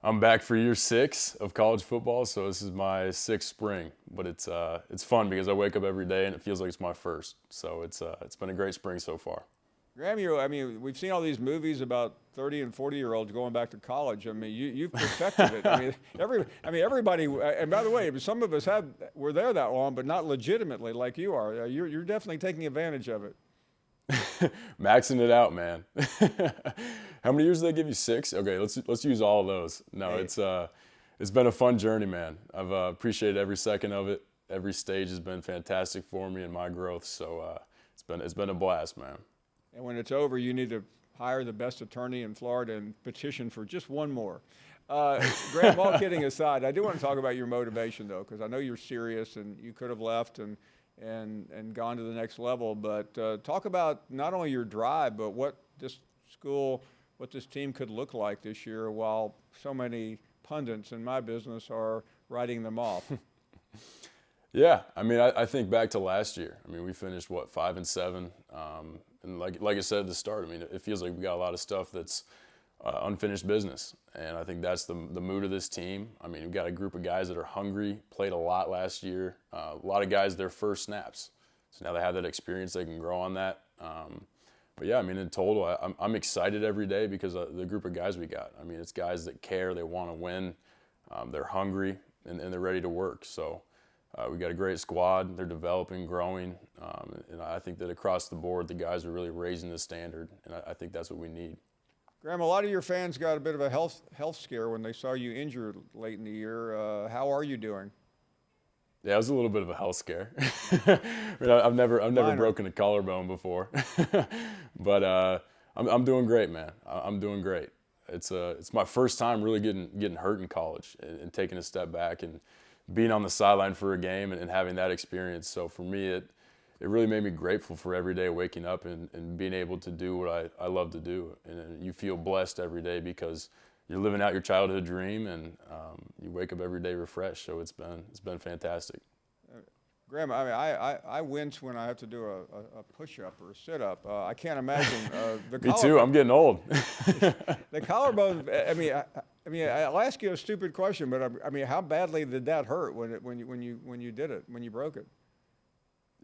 I'm back for year 6 of college football, so this is my 6th spring. But it's fun because I wake up every day and it feels like it's my first. So it's been a great spring so far. Graham, we've seen all these movies about 30 and 40-year-olds going back to college. I mean, you've perfected it. Everybody. And by the way, some of us were there that long, but not legitimately like you are. You're definitely taking advantage of it. Maxing it out, man. How many years did they give you? 6? Okay, let's use all of those. No, Hey. it's been a fun journey, man. I've appreciated every second of it. Every stage has been fantastic for me and my growth. So it's been a blast, man. And when it's over, you need to hire the best attorney in Florida and petition for just one more. Graham, all kidding aside, I do want to talk about your motivation, though, because I know you're serious and you could have left and gone to the next level. But talk about not only your drive, but what this team could look like this year while so many pundits in my business are writing them off. Yeah, I think back to last year. We finished 5-7, and like I said at the start, it feels like we got a lot of stuff that's unfinished business, and I think that's the mood of this team. We've got a group of guys that are hungry, played a lot last year. A lot of guys their first snaps, so now they have that experience. They can grow on that. But yeah, in total, I'm excited every day because of the group of guys we got. It's guys that care, they want to win, they're hungry, and they're ready to work. So. We got a great squad. They're developing, growing, and I think that across the board, the guys are really raising the standard, and I think that's what we need. Graham, a lot of your fans got a bit of a health scare when they saw you injured late in the year. How are you doing? Yeah, it was a little bit of a health scare. I've never broken a collarbone before, but I'm doing great, man. I'm doing great. It's my first time really getting hurt in college and taking a step back and being on the sideline for a game and having that experience. So for me, it really made me grateful for every day waking up and being able to do what I love to do. And you feel blessed every day because you're living out your childhood dream, and you wake up every day refreshed. So it's been fantastic. Graham, I wince when I have to do a push-up or a sit-up. I can't imagine the Me too. I'm getting old. The collarbone. I'll ask you a stupid question, but how badly did that hurt when you did it, when you broke it?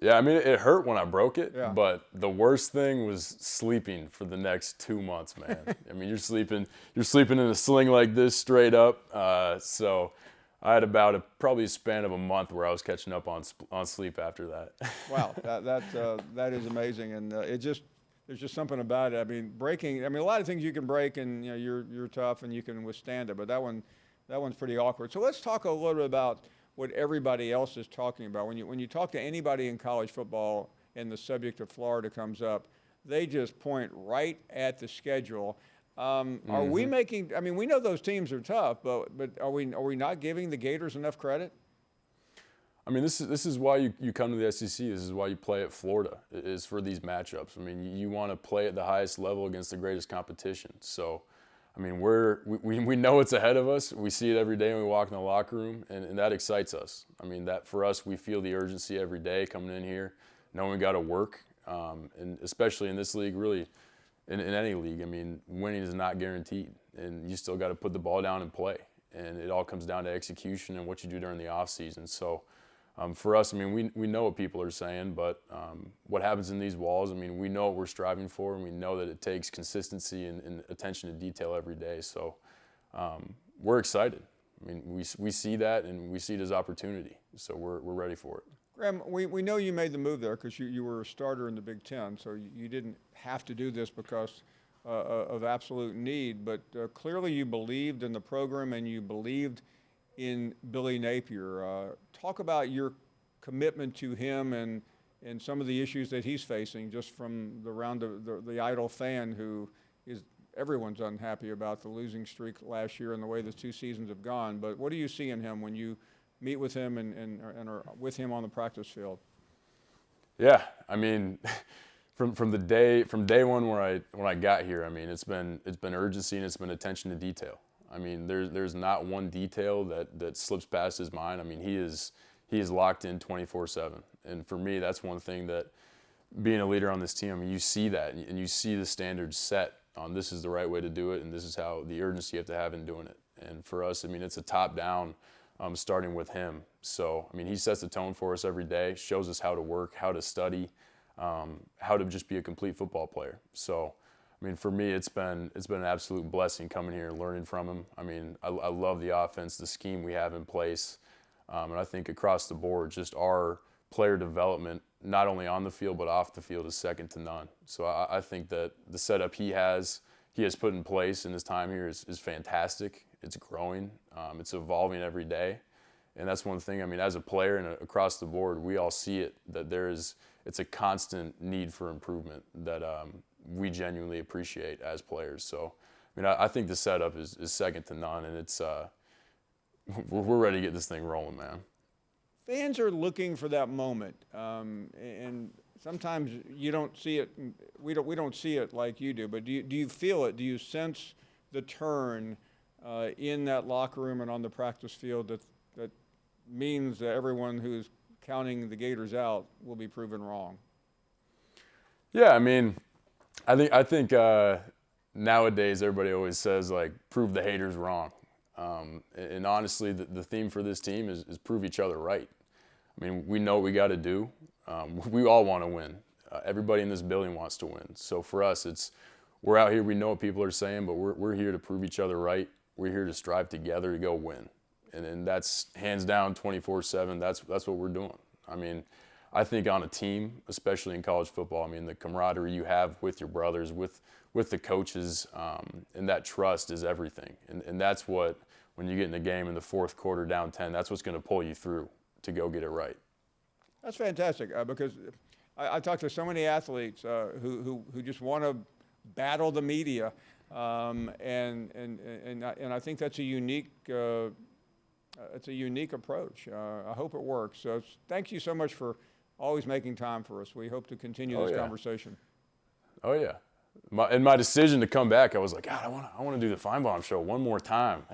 Yeah, it hurt when I broke it, Yeah. but the worst thing was sleeping for the next 2 months, man. You're sleeping in a sling like this straight up. So I had probably a span of a month where I was catching up on sleep after that. Wow, that is amazing, and there's just something about it. Breaking. A lot of things you can break, and you're tough and you can withstand it, but that one's pretty awkward. So let's talk a little bit about what everybody else is talking about. When you talk to anybody in college football and the subject of Florida comes up, they just point right at the schedule. Are we making? We know those teams are tough, but are we not giving the Gators enough credit? This is why you come to the SEC. This is why you play at Florida, is for these matchups. You want to play at the highest level against the greatest competition. So, we know it's ahead of us. We see it every day when we walk in the locker room, and that excites us. That for us, we feel the urgency every day coming in here, knowing we got to work, and especially in this league, really, in any league. Winning is not guaranteed, and you still got to put the ball down and play. And it all comes down to execution and what you do during the off season. So. For us, we know what people are saying, but what happens in these walls, we know what we're striving for, and we know that it takes consistency and attention to detail every day. So we're excited. We see that, and we see it as opportunity. So we're ready for it. Graham, we know you made the move there because you were a starter in the Big Ten, so you didn't have to do this because of absolute need, but clearly you believed in the program and you believed in Billy Napier. Talk about your commitment to him and some of the issues that he's facing, just from the idle fan who is everyone's unhappy about the losing streak last year and the way the 2 seasons have gone. But what do you see in him when you meet with him and are with him on the practice field? Yeah, from day one when I got here, it's been urgency and it's been attention to detail. There's not one detail that slips past his mind. He is locked in 24/7. And for me, that's one thing that being a leader on this team, you see that and you see the standards set on this is the right way to do it and this is how the urgency you have to have in doing it. And for us, I mean, it's a top-down, starting with him. So, I mean, he sets the tone for us every day, shows us how to work, how to study, how to just be a complete football player. So, I mean, for me, it's been an absolute blessing coming here and learning from him. I mean, I love the offense, the scheme we have in place, and I think across the board, just our player development, not only on the field but off the field, is second to none. So I think that the setup he has put in place in his time here is fantastic. It's growing, it's evolving every day, and that's one thing. I mean, as a player and across the board, we all see it, that it's a constant need for improvement that we genuinely appreciate as players. So, I mean, I think the setup is second to none, and it's we're ready to get this thing rolling, man. Fans are looking for that moment, and sometimes you don't see it. We don't see it like you do. But do you feel it? Do you sense the turn in that locker room and on the practice field that means that everyone who's counting the Gators out will be proven wrong? Yeah, I mean, I think nowadays everybody always says, like, prove the haters wrong. And honestly, the theme for this team is prove each other right. I mean, we know what we got to do. We all want to win. Everybody in this building wants to win. So for us, we're out here. We know what people are saying, but we're here to prove each other right. We're here to strive together to go win. And that's hands down 24/7. That's what we're doing. I mean, I think on a team, especially in college football, I mean, the camaraderie you have with your brothers, with the coaches, and that trust is everything. And that's what, when you get in a game in the fourth quarter down 10, that's what's going to pull you through to go get it right. That's fantastic, because I talk to so many athletes who just want to battle the media, and I think that's a unique approach. I hope it works. So thank you so much for always making time for us. We hope to continue this conversation. Oh yeah. My decision to come back, I was like, God, I want to do the Feinbaum show one more time.